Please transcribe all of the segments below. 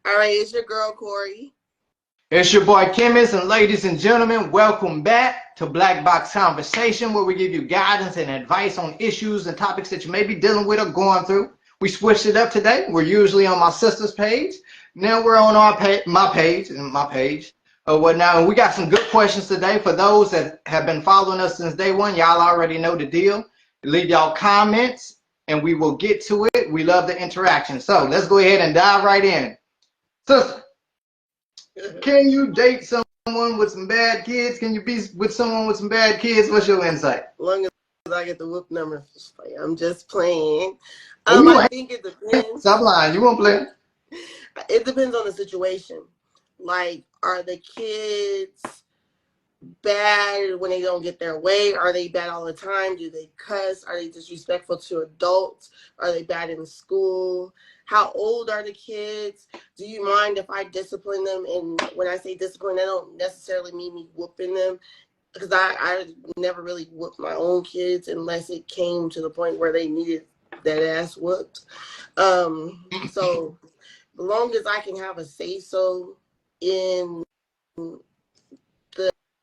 All right, it's your girl, Corey. It's your boy Chemist, and ladies and gentlemen, welcome back to Black Box Conversation, where we give you guidance and advice on issues and topics that you may be dealing with or going through. We switched it up today. We're usually on my sister's page. Now we're on my page, or whatnot. And we got some good questions today for those that have been following us since day one. Y'all already know the deal. Leave y'all comments, and we will get to it. We love the interaction. So let's go ahead and dive right in. Sister, can you date someone with some bad kids? Can you be with someone with some bad kids? What's your insight? As long as I get the whoop number, I'm just playing. Oh, you I ain't. think it depends. Stop lying. You won't play. It depends on the situation. Like, are the kids bad when they don't get their way? Are they bad all the time? Do they cuss? Are they disrespectful to adults? Are they bad in school? How old are the kids? Do you mind if I discipline them? And when I say discipline, I don't necessarily mean me whooping them, because I never really whooped my own kids unless it came to the point where they needed that ass whooped. So as long as I can have a say so in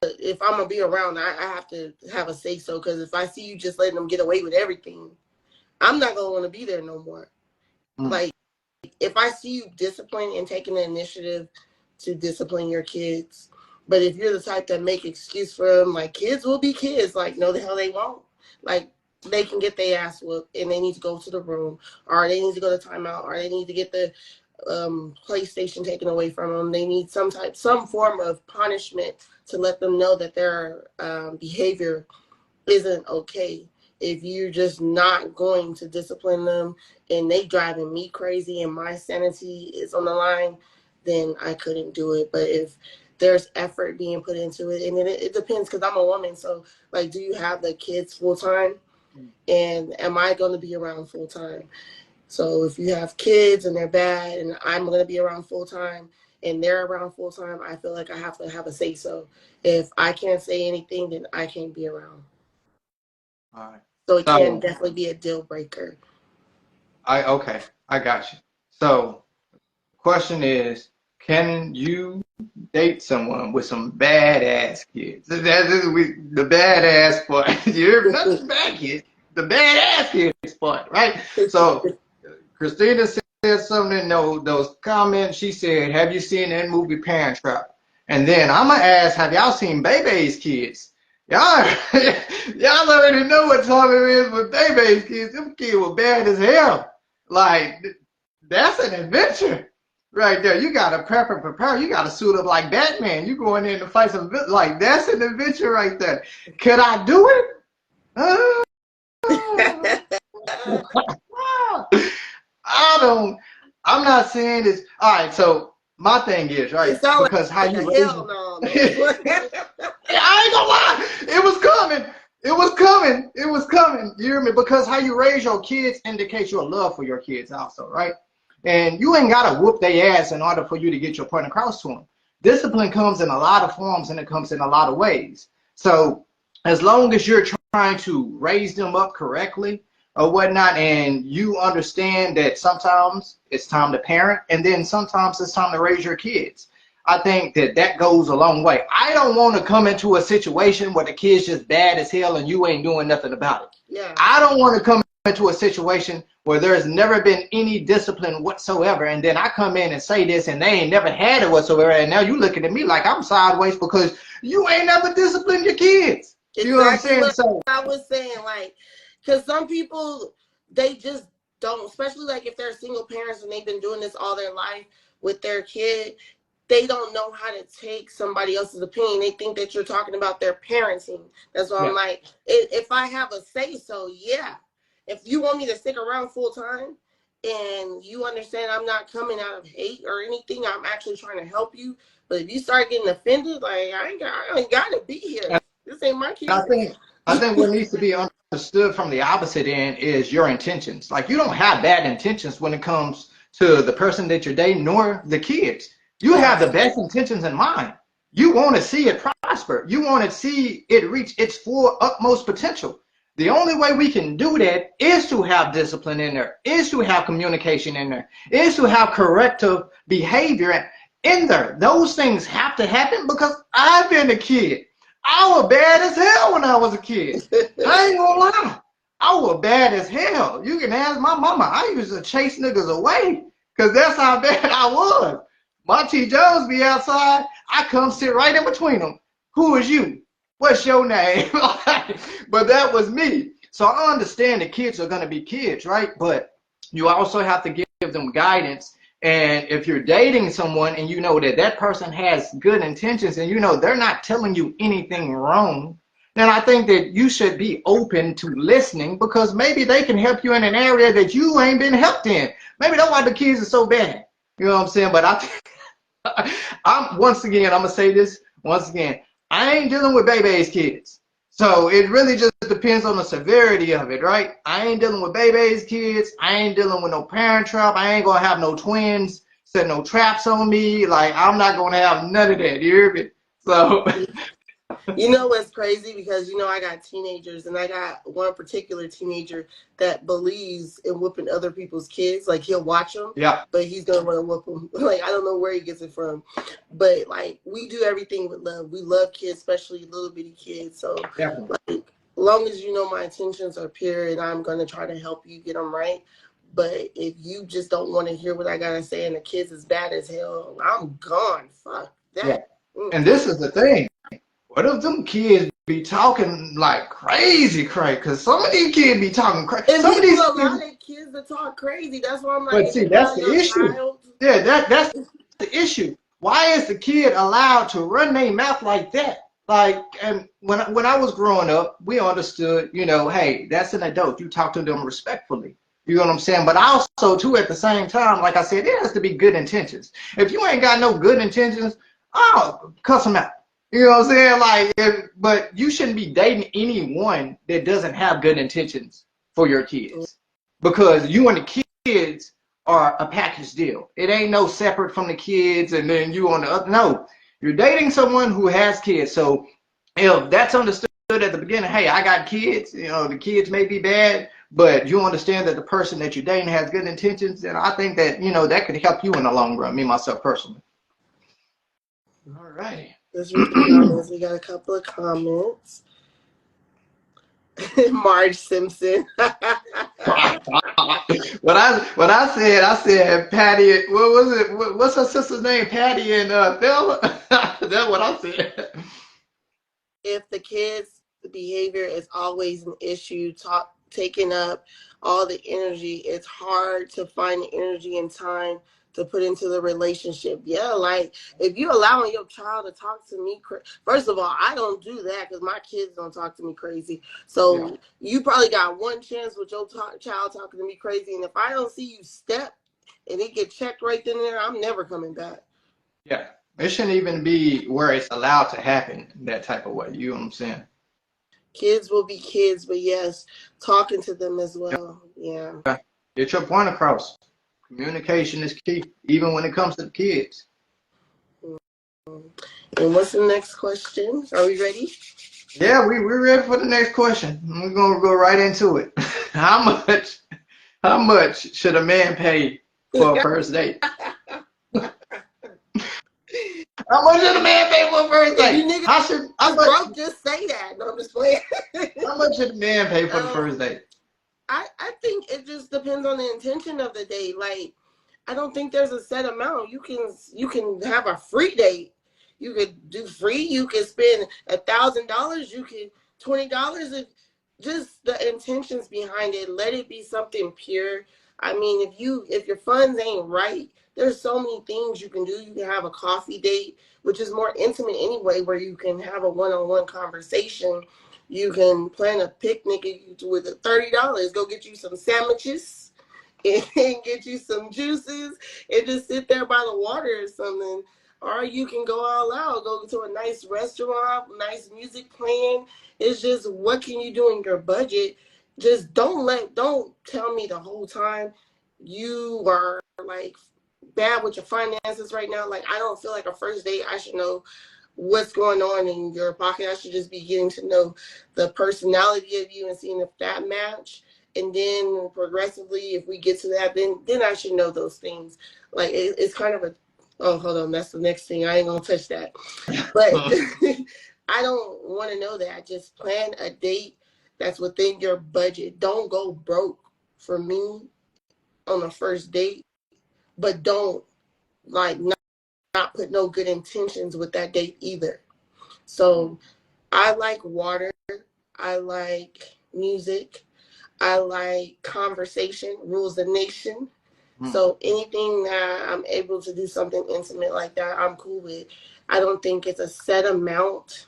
if I'm gonna be around, I have to have a say so, because if I see you just letting them get away with everything, I'm not gonna want to be there no more. Like, if I see you discipline and taking the initiative to discipline your kids, but if you're the type that make excuse for them, like, kids will be kids, like, no, the hell they won't. Like, they can get their ass whooped and they need to go to the room, or they need to go to timeout, or they need to get the PlayStation taken away from them. They need some form of punishment to let them know that their behavior isn't okay. If you're just not going to discipline them and they driving me crazy and my sanity is on the line, then I couldn't do it. But if there's effort being put into it, and it depends, because I'm a woman. So, like, do you have the kids full time? And am I going to be around full time? So if you have kids and they're bad and I'm going to be around full time and they're around full time, I feel like I have to have a say so. If I can't say anything, then I can't be around. All right. So it can So definitely be a deal breaker. okay, I got you. So question is, can you date someone with some badass kids? That is the badass part. You're not the bad kids, the badass kids part, right? So Christina said something in those comments. She said, "Have you seen that movie Parent Trap?" And then I'm gonna ask, "Have y'all seen Bebe's kids?" Y'all, y'all already know what time it is with Bebe's kids. Them kids were bad as hell. Like, that's an adventure right there. You gotta prep and prepare. You gotta suit up like Batman. You going in to fight some, like, that's an adventure right there. Could I do it? I don't. I'm not saying this. All right. So my thing is, It right, sounds because how like you a raise hell them. no, I ain't gonna lie. It was coming. It was coming. It was coming. You hear me? Because how you raise your kids indicates your love for your kids also, right? And you ain't gotta whoop their ass in order for you to get your point across to them. Discipline comes in a lot of forms and it comes in a lot of ways. So as long as you're trying to raise them up correctly or whatnot, and you understand that sometimes it's time to parent and then sometimes it's time to raise your kids, I think that that goes a long way. I don't want to come into a situation where the kid's just bad as hell and you ain't doing nothing about it. Yeah. I don't want to come into a situation where there's never been any discipline whatsoever, and then I come in and say this and they ain't never had it whatsoever, and now you looking at me like I'm sideways because you ain't never disciplined your kids. You know what I'm Exactly saying? what So I was saying. Like, because some people, they just don't, especially like if they're single parents and they've been doing this all their life with their kid, they don't know how to take somebody else's opinion. They think that you're talking about their parenting. That's why I'm yeah. like, if I have a say so, yeah. If you want me to stick around full time and you understand I'm not coming out of hate or anything, I'm actually trying to help you. But if you start getting offended, like, I ain't got to be here. This ain't my I kid. think I think what needs to be understood from the opposite end is your intentions. Like, you don't have bad intentions when it comes to the person that you're dating nor the kids. You have Yeah. the best intentions in mind. You want to see it prosper. You want to see it reach its full utmost potential. The only way we can do that is to have discipline in there, is to have communication in there, is to have corrective behavior in there. Those things have to happen because I've been a kid. I was bad as hell when I was a kid. I ain't gonna lie. I was bad as hell. You can ask my mama. I used to chase niggas away because that's how bad I was. My T. Jones be outside. I come sit right in between them. Who is you? What's your name? But that was me. So I understand that kids are going to be kids, right? But you also have to give them guidance. And if you're dating someone and you know that that person has good intentions and you know they're not telling you anything wrong, then I think that you should be open to listening because maybe they can help you in an area that you ain't been helped in. Maybe that's why the kids are so bad. You know what I'm saying? But once again, I'm going to say this once again. I ain't dealing with baby's kids. So it really just depends on the severity of it, right? I ain't dealing with baby's kids. I ain't dealing with no parent trap. I ain't going to have no twins set no traps on me. Like, I'm not going to have none of that. You hear me? So. You know what's crazy? Because, you know, I got teenagers and I got one particular teenager that believes in whooping other people's kids. Like, he'll watch them, yeah, but he's going to want to whoop them. Like, I don't know where he gets it from. But, like, we do everything with love. We love kids, especially little bitty kids. So, definitely. like, as long as you know my intentions are pure and I'm going to try to help you get them right. But if you just don't want to hear what I got to say and the kids is bad as hell, I'm gone. Fuck that. Yeah. And this is the thing. What if them kids be talking like crazy? Because some of these kids be talking crazy. And some of these allow their kids to talk crazy. That's why I'm like, but see, that's the issue. Child. Yeah, that's the issue. Why is the kid allowed to run their mouth like that? Like, and when I was growing up, we understood, you know, hey, that's an adult. You talk to them respectfully. You know what I'm saying? But also, too, at the same time, like I said, there has to be good intentions. If you ain't got no good intentions, oh, cuss them out. You know what I'm saying? Like, but you shouldn't be dating anyone that doesn't have good intentions for your kids, because you and the kids are a package deal. It ain't no separate from the kids and then you on the other. No, you're dating someone who has kids. So if that's understood at the beginning, hey, I got kids. You know, the kids may be bad, but you understand that the person that you're dating has good intentions, and I think that, you know, that could help you in the long run. Me myself personally. All right. Let's read the comments. We got a couple of comments. Marge Simpson. What I said Patty. What was it? What's her sister's name? Patty and Thelma. That's what I said. If the kids' behavior is always an issue, taking up all the energy, it's hard to find the energy and time to put into the relationship. Yeah, like if you allowing your child to talk to me, first of all, I don't do that because my kids don't talk to me crazy. So you probably got one chance with your child talking to me crazy, and if I don't see you step and it get checked right then and there, I'm never coming back. Yeah, it shouldn't even be where it's allowed to happen that type of way. You know what I'm saying? Kids will be kids, but yes, talking to them as well. Yeah. Get your point across. Communication is key, even when it comes to the kids. And what's the next question? Are we ready? Yeah, we're ready for the next question. We're gonna go right into it. How much should a man pay for a first date? How much should a man pay for a first date? Bro, just say that. No, I'm just playing. How much should a man pay for the first date? I think it just depends on the intention of the date. Like, I don't think there's a set amount. You can have a free date. You could do free. You could spend $1,000. You could $20. If just the intentions behind it, let it be something pure. I mean, if your funds ain't right, there's so many things you can do. You can have a coffee date, which is more intimate anyway, where you can have a one-on-one conversation. You can plan a picnic with $30. Go get you some sandwiches and get you some juices and just sit there by the water or something. Or you can go all out, go to a nice restaurant, nice music playing. It's just, what can you do in your budget? Just don't tell me the whole time you are like bad with your finances right now. Like, I don't feel like a first date I should know what's going on in your pocket. I should just be getting to know the personality of you and seeing if that match. And then progressively, if we get to that, then I should know those things. Like it's kind of a, oh, hold on, that's the next thing. I ain't gonna touch that. But I don't want to know that. Just plan a date that's within your budget. Don't go broke for me on the first date, but don't like not put no good intentions with that date either. So I like water. I like music. I like conversation, rules the nation. So anything that I'm able to do something intimate like that, I'm cool with. I don't think it's a set amount.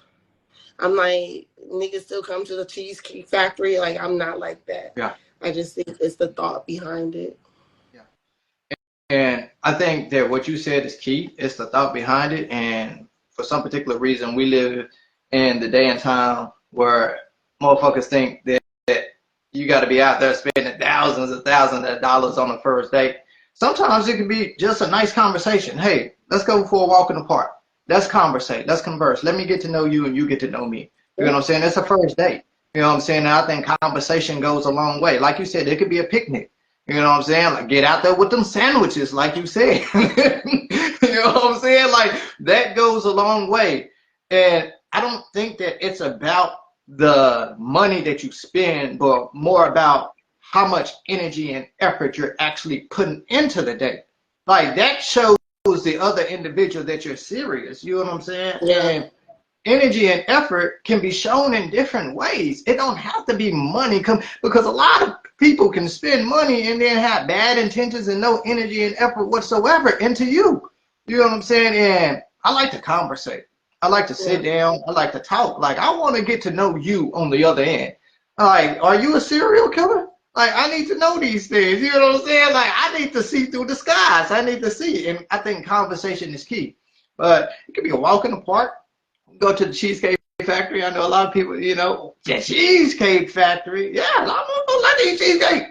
I'm like, niggas still come to the Cheesecake Factory. Like, I'm not like that. Yeah. I just think it's the thought behind it. Yeah. And I think that what you said is key. It's the thought behind it. And for some particular reason, we live in the day and time where motherfuckers think that you got to be out there spending thousands of dollars on the first date. Sometimes it can be just a nice conversation. Hey, let's go for a walk in the park. Let's conversate. Let's converse. Let me get to know you and you get to know me. You know what I'm saying? It's a first date. You know what I'm saying? And I think conversation goes a long way. Like you said, it could be a picnic. You know what I'm saying? Like get out there with them sandwiches, like you said. You know what I'm saying? Like that goes a long way. And I don't think that it's about the money that you spend, but more about how much energy and effort you're actually putting into the date. Like that shows the other individual that you're serious. You know what I'm saying? Yeah. And energy and effort can be shown in different ways. It don't have to be money, because a lot of people can spend money and then have bad intentions and no energy and effort whatsoever into you. You know what I'm saying? And I like to conversate. I like to sit down. I like to talk. Like, I want to get to know you on the other end. Like, are you a serial killer? Like, I need to know these things. You know what I'm saying? Like, I need to see through the skies. I need to see. And I think conversation is key. But it could be a walk in the park. Go to the Cheesecake Factory. I know a lot of people, you know, the Cheesecake Factory. Yeah, a lot of people like to eat cheesecake.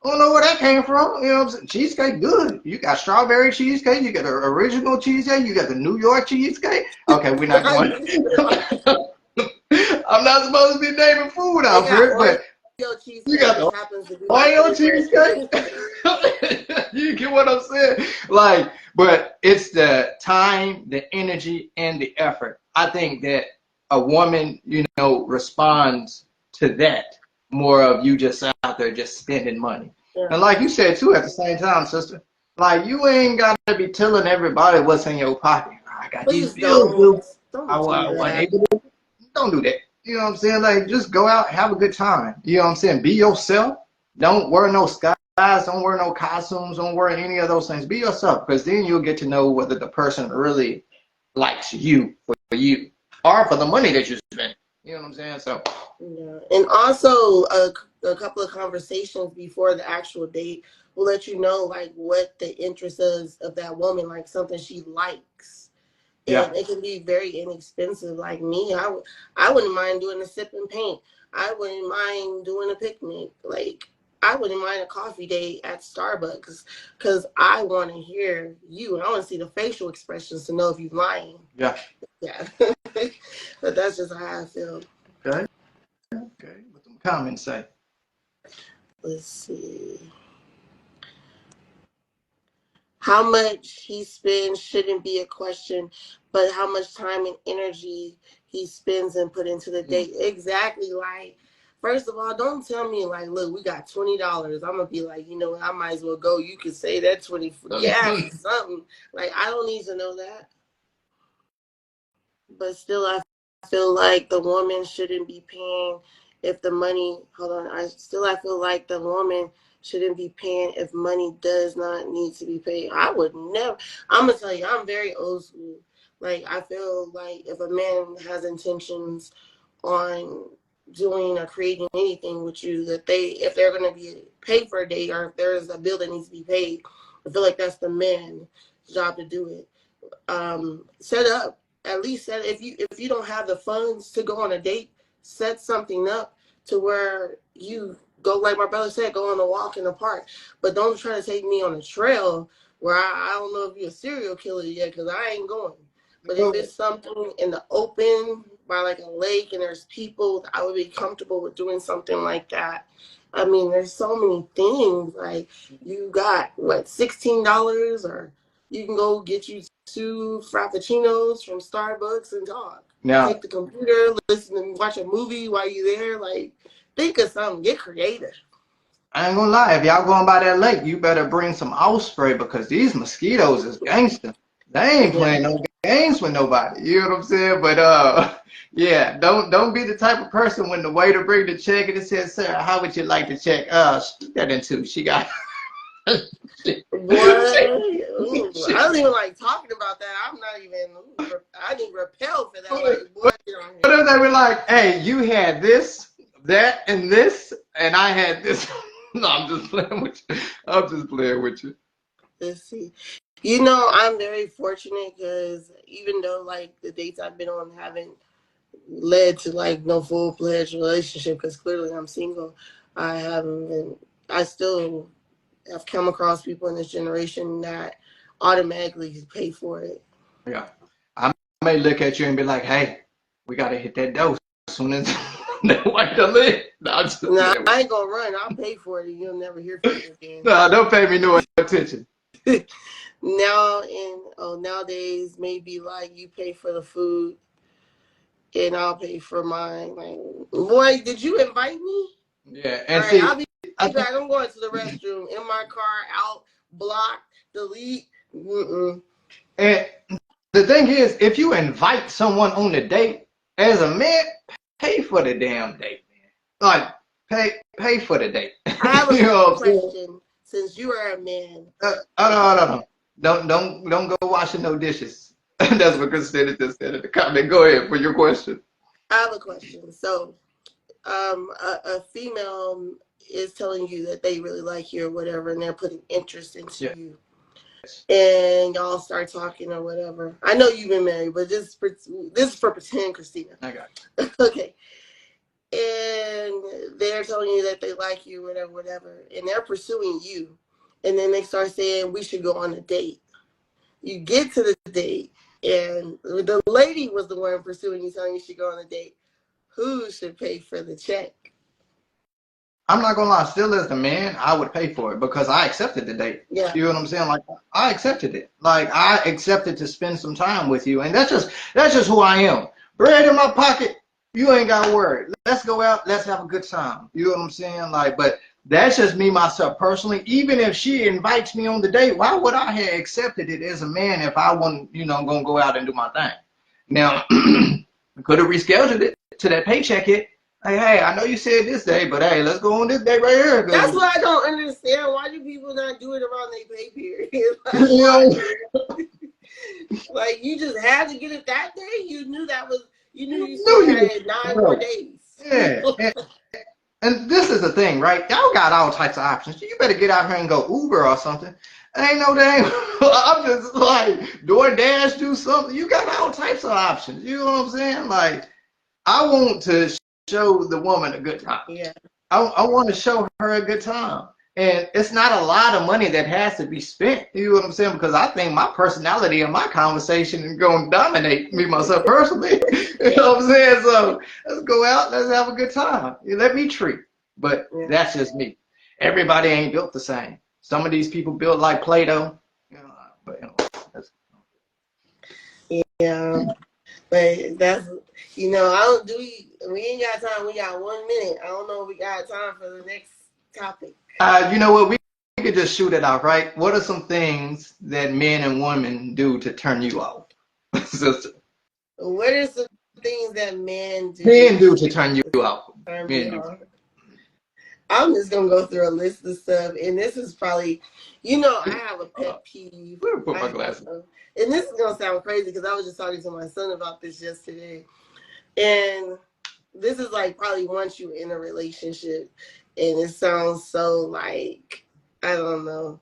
I don't know where that came from. You know what I'm saying? Cheesecake, good. You got strawberry cheesecake. You got the original cheesecake. You got the New York cheesecake. Okay, we're not going. I'm not supposed to be naming food out here, but you got the Oreo cheesecake. You get what I'm saying? Like, but it's the time, the energy, and the effort. I think that a woman, you know, responds to that more of you just out there just spending money. Yeah. And like you said too, at the same time, sister, like you ain't got to be telling everybody what's in your pocket. I got these bills. Don't do that. You know what I'm saying? Like, just go out, have a good time. You know what I'm saying? Be yourself. Don't wear no skies. Don't wear no costumes. Don't wear any of those things. Be yourself, because then you'll get to know whether the person really likes you for you or for the money that you spend. You know what I'm saying? So. Yeah. And also a couple of conversations before the actual date will let you know like what the interest is of that woman, like something she likes. Yeah. And it can be very inexpensive. Like me, I wouldn't mind doing a sip and paint. I wouldn't mind doing a picnic. Like I wouldn't mind a coffee date at Starbucks because I want to hear you and I want to see the facial expressions to know if you're lying. Yeah. Yeah. But that's just how I feel. Okay. Okay. What the comments say? Let's see. How much he spends shouldn't be a question, but how much time and energy he spends and put into the date. Exactly. Like, first of all, don't tell me like, look, we got $20. I'm gonna be like, you know what, I might as well go. You could say that 20 for gas, something. Like, I don't need to know that. But still, I feel like the woman shouldn't be paying if the money. Hold on. I feel like the woman shouldn't be paying if money does not need to be paid. I would never. I'm gonna tell you, I'm very old school. Like I feel like if a man has intentions on doing or creating anything with you, that if they're gonna be paid for a date or if there's a bill that needs to be paid, I feel like that's the man's job to do it. Set up. At least set, if you don't have the funds to go on a date, set something up to where you go, like my brother said, go on a walk in the park. But don't try to take me on a trail where I don't know if you're a serial killer yet, because I ain't going. But if it's something in the open by like a lake and there's people, I would be comfortable with doing something like that. I mean, there's so many things. Like you got what, $16, or you can go get you 2 frappuccinos from Starbucks and talk. Now, take the computer, listen and watch a movie while you're there. Like, think of something. Get creative. I ain't gonna lie, if y'all going by that lake, you better bring some house spray because these mosquitoes is gangster. They ain't playing no games with nobody. You know what I'm saying? But yeah, don't be the type of person when the waiter bring the check and it says, "Sir, how would you like the check?" Split that in two. She got. Boy, I don't even like talking about that. I'm not even. I need repel for that. Like, boy, what if they were like, "Hey, you had this, that, and this, and I had this." No, I'm just playing with you. I'm just playing with you. Let's see. You know, I'm very fortunate because even though like the dates I've been on haven't led to like no full-fledged relationship, because clearly I'm single, I still have come across people in this generation that automatically pay for it. Yeah. I may look at you and be like, "Hey, we got to hit that dose as soon as they wipe the lid." I ain't gonna run. I'll pay for it and you'll never hear from me again. No, don't pay me no attention. Nowadays, maybe like you pay for the food and I'll pay for mine. Like, boy, did you invite me? Yeah, and all see, right, I'll be back. I'm going to the restroom in my car, out, block, delete. And the thing is, if you invite someone on a date, as a man, pay for the damn date, man. Like, pay for the date. I have a question. Since you are a man, no. Don't go washing no dishes. That's what Christina just said in the comment. Go ahead for your question. I have a question. So, a female is telling you that they really like you or whatever, and they're putting interest into you, and y'all start talking or whatever. I know you've been married, but this is for pretend, Christina. I got you. Okay. And they're telling you that they like you, whatever, and they're pursuing you, and then they start saying we should go on a date. You get to the date, and the lady was the one pursuing you, telling you should go on a date. Who should pay for the check? I'm not gonna lie, still as the man, I would pay for it because I accepted the date. Yeah. You know what I'm saying? Like, I accepted it. Like, I accepted to spend some time with you, and that's just who I am. Bread in my pocket. You ain't got to worry. Let's go out. Let's have a good time. You know what I'm saying? Like, but that's just me, myself, personally. Even if she invites me on the date, why would I have accepted it as a man if I wasn't, going to go out and do my thing? Now, could have rescheduled it to that paycheck hit. Hey, I know you said this day, but hey, let's go on this day right here. That's what I don't understand. Why do people not do it around their pay period? Like, you just had to get it that day? You knew you still had 9 more days. Yeah. And this is the thing, right? Y'all got all types of options. You better get out here and go Uber or something. Ain't no dang. I'm just like, DoorDash, do something. You got all types of options. You know what I'm saying? Like, I want to show the woman a good time. Yeah. I want to show her a good time. And it's not a lot of money that has to be spent. You know what I'm saying? Because I think my personality and my conversation is going to dominate me, myself, personally. You know what I'm saying? So let's go out. Let's have a good time. You let me treat. But that's just me. Everybody ain't built the same. Some of these people built like Play-Doh. But yeah. But that's, we ain't got time. We got 1 minute. I don't know if we got time for the next topic. You know what? We could just shoot it out, right? What are some things that men and women do to turn you off? Sister. What are some things that men do? Men do to turn you off. I'm just going to go through a list of stuff. And this is probably, I have a pet peeve. Put my glasses. And this is going to sound crazy because I was just talking to my son about this yesterday. And this is like probably once you're in a relationship. And it sounds so like, I don't know.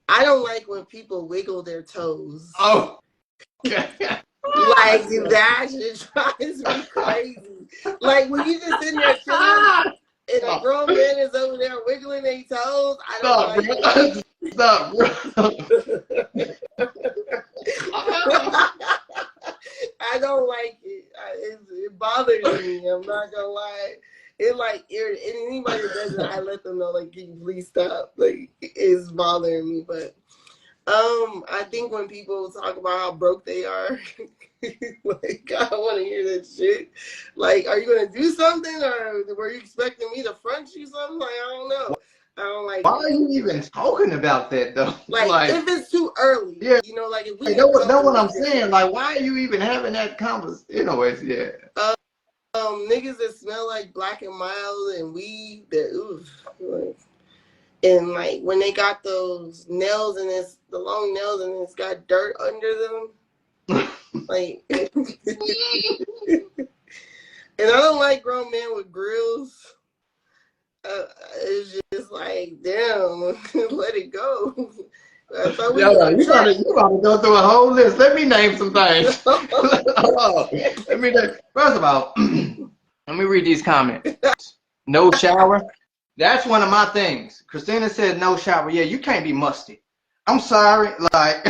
I don't like when people wiggle their toes. Oh. Like, that shit drives me crazy. Like, when you just in there chilling and a grown man is over there wiggling their toes, I don't like it. Stop, bro. anybody that does it, I let them know, like, can you please stop? Like, it's bothering me. But I think when people talk about how broke they are, like, I don't want to hear that shit. Like, are you gonna do something, or were you expecting me to front you something? Like, I don't know. I don't like Why it. are you even talking about that though? Like, if it's too early, yeah, you know, like if we know what I'm saying. Like, why are you even having that conversation? Anyways, yeah. Niggas that smell like Black and Mild and weed, that oof. Like, and like when they got those nails and the long nails and it's got dirt under them, like. And I don't like grown men with grills. It's just like, damn, let it go. I thought we you about to go through a whole list. Let me name some things. Let me name. First of all, let me read these comments. No shower. That's one of my things. Christina said no shower. Yeah, you can't be musty. I'm sorry. Like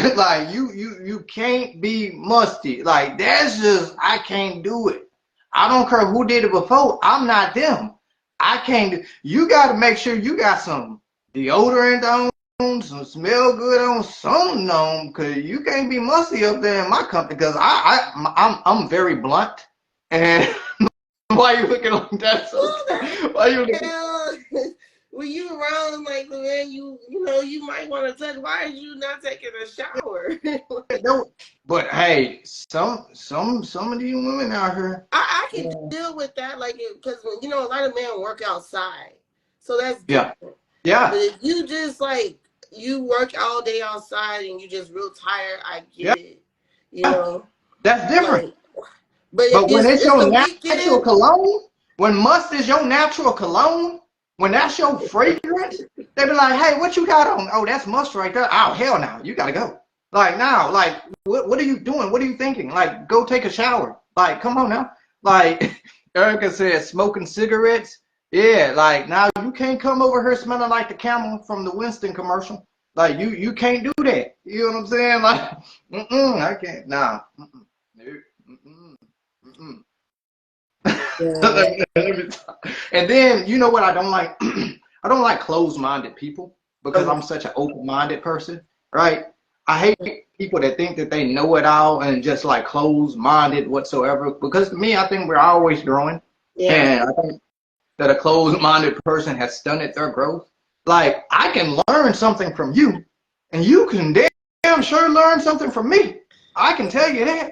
you can't be musty. Like, that's just, I can't do it. I don't care who did it before. I'm not them. I can't. You got to make sure you got some deodorant on, some smell good on, something on, because you can't be musty up there in my company. Because I'm very blunt. And why are you looking like that? Why are you looking? When you around like the man, you know, you might want to touch. Why are you not taking a shower? But hey, some of these women out here, I can deal with that, like, because you know a lot of men work outside, so that's different. Yeah. But if you just like you work all day outside and you just real tired, I get it. You know, that's different. Like, but when it's your natural weekend, cologne, when must is your natural cologne, when that's your fragrance, they be like, hey, what you got on? Oh, that's must right there. Oh, hell no, you gotta go. Like, now, like, what are you doing? What are you thinking? Like, go take a shower. Like, come on now. Like, Erica said, smoking cigarettes. Yeah, like, now you can't come over here smelling like the camel from the Winston commercial. Like, you can't do that. You know what I'm saying? Like, I can't. Nah. And then, you know what I don't like? I don't like closed-minded people, because I'm such an open-minded person, right? I hate people that think that they know it all and just like closed-minded whatsoever, because to me, I think we're always growing. And I think that a closed-minded person has stunted their growth. Like, I can learn something from you, and you can damn sure learn something from me. I can tell you that.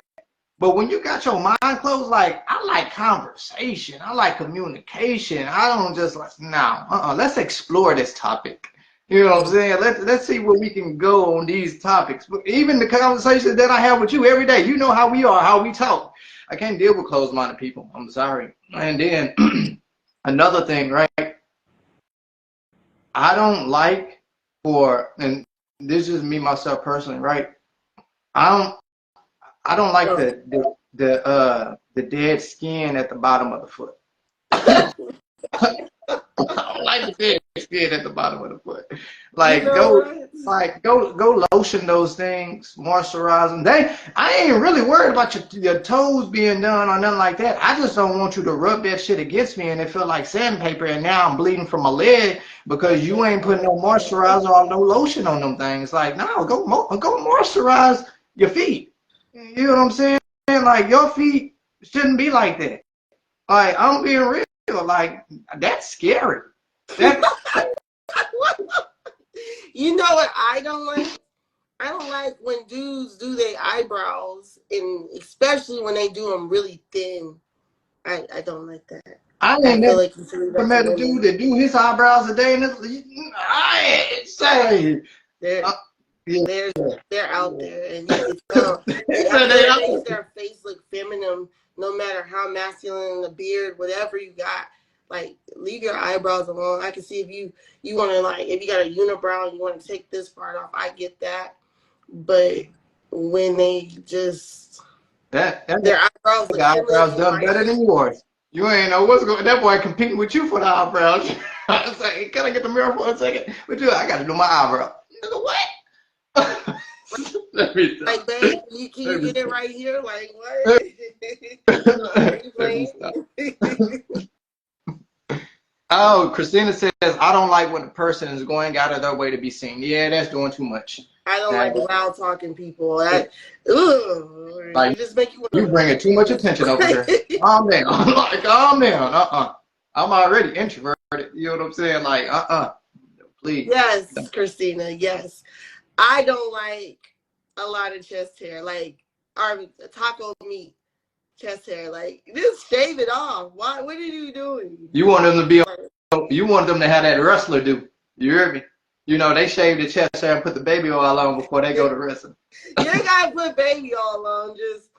But when you got your mind closed, like, I like conversation, I like communication. I don't just like, no, let's explore this topic. You know what I'm saying? Let's see where we can go on these topics. But even the conversations that I have with you every day, you know how we are, how we talk. I can't deal with closed-minded people. I'm sorry. And then another thing, right? I don't like and this is me myself personally, right? I don't like the dead skin at the bottom of the foot. I don't like the dead skin at the bottom of the foot. Like, go lotion those things, moisturize them. I ain't really worried about your toes being done or nothing like that. I just don't want you to rub that shit against me and it feel like sandpaper, and now I'm bleeding from my leg because you ain't putting no moisturizer or no lotion on them things. Like, no, go moisturize your feet. You know what I'm saying? Like, your feet shouldn't be like that. Like, I'm being real. Like, that's scary. You know what I don't like? I don't like when dudes do their eyebrows, and especially when they do them really thin. I don't like that. I feel like met a dude that do his eyebrows a day, and I ain't saying. They're out there, and you can tell. It makes their face look feminine, no matter how masculine the beard, whatever you got. Like, leave your eyebrows alone. I can see if you want to, like, if you got a unibrow and you want to take this part off, I get that. But when they just their eyebrows done better than yours. You ain't know what's going. That boy competing with you for the eyebrows. I was like, can I get the mirror for a second? But I got to do my eyebrow. Nigga, what? Like, babe, can you get it right here? Like, what? Are you playing? Oh, Christina says, I don't like when a person is going out of their way to be seen. Yeah, that's doing too much. I don't like loud talking people. Like, It just make you want you bringing too much attention over here. Calm down. Like, calm down. I'm already introverted. You know what I'm saying? Like, please. Yes, Christina, yes. I don't like a lot of chest hair. Like, our taco meat chest hair. Like, just shave it off. Why? What are you doing? You want them to be, you want them to have that wrestler do. You hear me? You know, they shave the chest hair and put the baby oil on before they go to wrestling. You ain't gotta put baby oil on. Just,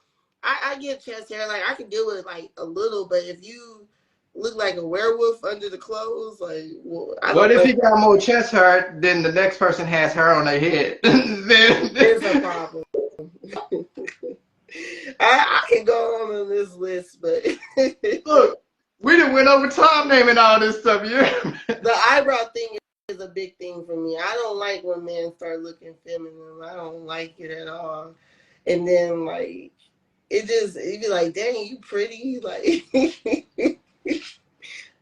I get chest hair. Like, I can do it like a little, but if you look like a werewolf under the clothes, like, well, what if he got more chest hair than the next person has hair on their head? Then there's a problem. I can go on this list, but look, we done went over time naming all this stuff. Yeah. The eyebrow thing is a big thing for me. I don't like when men start looking feminine. I don't like it at all. And then like it be like, dang, you pretty. Like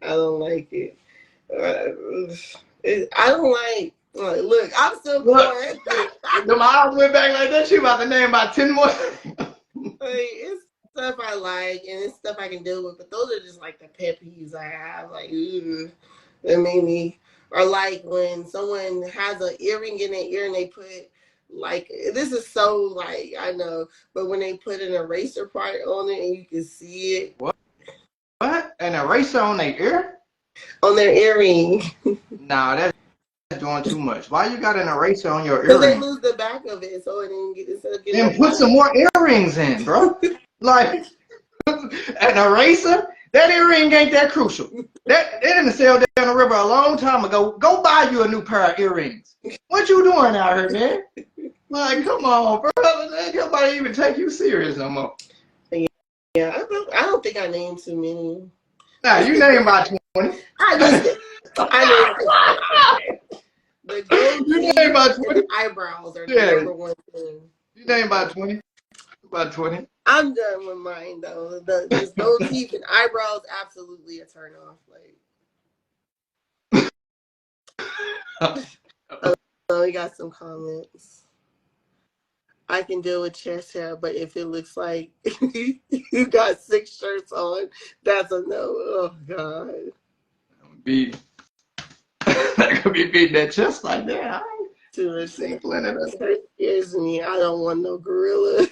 I don't like it. I don't like. Look, I'm still born. The mom went back like that. She about to name about 10 more. It's stuff I like and it's stuff I can deal with, but those are just like the pet peeves I have. Like, that made me. Or like when someone has an earring in their ear and they put like, this is so like, I know, but when they put an eraser part on it and you can see it. What? An eraser on their ear? On their earring. Nah, that's doing too much. Why you got an eraser on your Because earring? they lose the back of it, so it didn't get it. Then put some more earrings in, bro. Like an eraser? That earring ain't that crucial. They didn't sell down the river a long time ago. Go buy you a new pair of earrings. What you doing out here, man? Like, come on, bro. Nobody even take you serious no more. Yeah, I don't think I named too many. Nah, you named about 20. You named about 20. Eyebrows are the number one thing. You named about 20. About 20. I'm done with mine though. Just no teeth and eyebrows, absolutely a turn off. Like, we got some comments. I can deal with chest hair, but if it looks like you got 6 shirts on, that's a no. Oh God. That could be beating that chest like that. Too much scares me. I don't want no gorilla.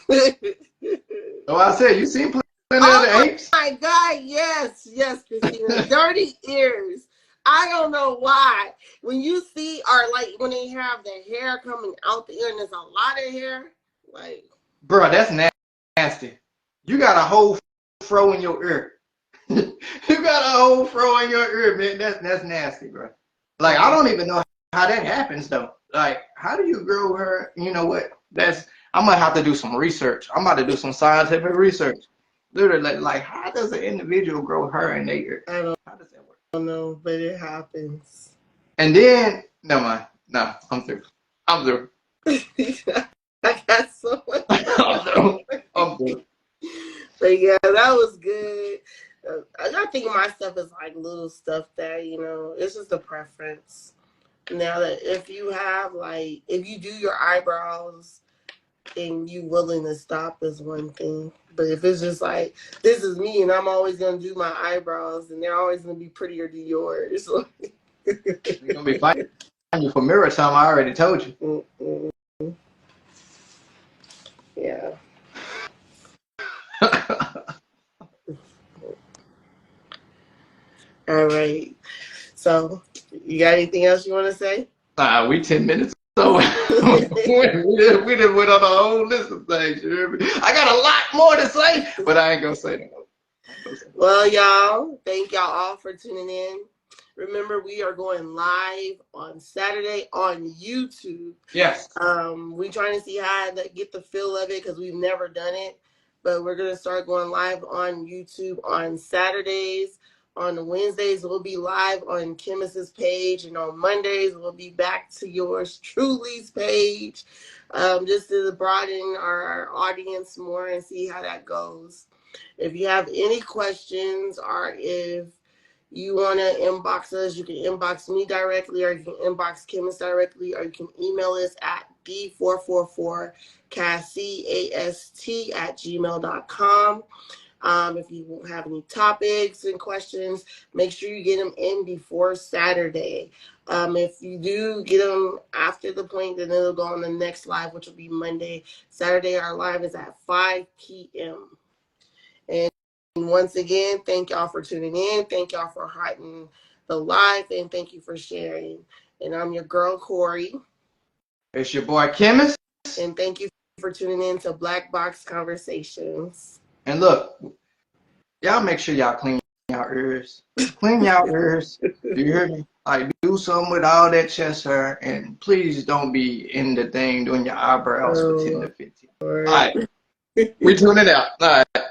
Oh, I said, you seen Planet of the Apes? Oh my God, yes, Christina. Dirty ears. I don't know why. When you see, or like when they have the hair coming out the ear and there's a lot of hair, like. Bro, that's nasty. You got a whole fro in your ear. You got a whole fro in your ear, man. That's nasty, bro. Like, I don't even know how that happens, though. Like, how do you grow hair? You know what? I'm going to have to do some research. I'm about to do some scientific research. Literally, like how does an individual grow hair in their ear? How does that work? I don't know, but it happens. And then, never mind. No, I'm through. I got so much. I'm through. But yeah, that was good. I think my stuff is like little stuff that, you know, it's just a preference. Now that if you do your eyebrows and you willing to stop is one thing. But if it's just like, this is me and I'm always going to do my eyebrows and they're always going to be prettier than yours. We're going to be fighting you for mirror time. I already told you. Yeah. All right. So, you got anything else you want to say? We 10 minutes so we done went on a whole list of things. You hear me? I got a lot more to say, but I ain't gonna say that. Well, y'all, thank y'all all for tuning in. Remember, we are going live on Saturday on YouTube. Yes. We're trying to see how to get the feel of it because we've never done it, but we're gonna start going live on YouTube on Saturdays. On Wednesdays, we'll be live on Chemist's page, and on Mondays, we'll be back to yours truly's page, just to broaden our audience more and see how that goes. If you have any questions or if you want to inbox us, you can inbox me directly, or you can inbox Chemist directly, or you can email us at d444cast@gmail.com. If you have any topics and questions, make sure you get them in before Saturday. If you do get them after the point, then it'll go on the next live, which will be Monday. Saturday, our live is at 5 p.m. And once again, thank y'all for tuning in. Thank y'all for hearting the live, and thank you for sharing. And I'm your girl, Corey. It's your boy, Chemist. And thank you for tuning in to Black Box Conversations. And look, y'all make sure y'all clean y'all ears. Clean y'all ears. You hear me? Like, do something with all that chest hair, and please don't be in the thing doing your eyebrows for 10 to 15. All right. We tuning out. All right.